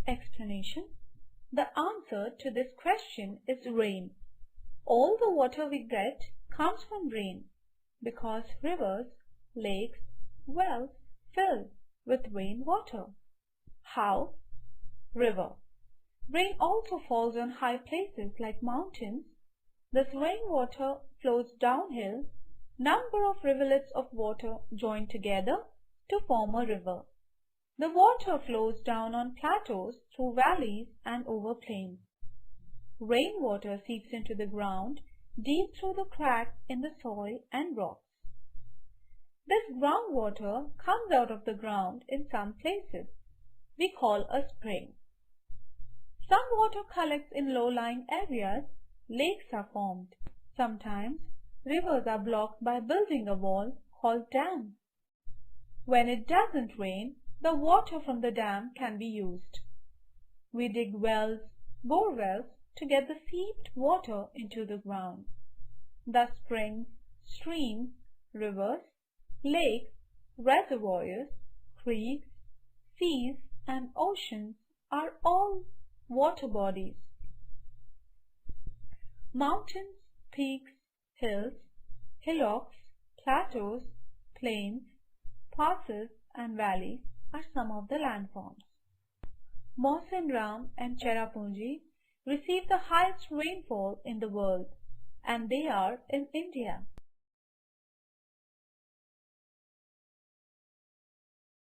Explanation. The answer to this question is rain. All the water we get comes from rain because rivers, lakes, wells fill with rainwater. How? River. Rain also falls on high places like mountains. This rainwater flows downhill. Number of rivulets of water join together to form a river. The water flows down on plateaus, through valleys and over plains. Rainwater seeps into the ground deep through the cracks in the soil and rocks. This groundwater comes out of the ground in some places. We call a spring. Some water collects in low-lying areas. Lakes are formed. Sometimes rivers are blocked by building a wall called dam. When it doesn't rain, the water from the dam can be used. We dig wells, bore wells, to get the seeped water into the ground. Thus springs, streams, rivers, lakes, reservoirs, creeks, seas, and oceans are all water bodies. Mountains, peaks, hills, hillocks, plateaus, plains, passes, and valleys are some of the landforms. Mawsyn Ram and Cherrapunji receive the highest rainfall in the world, and they are in India.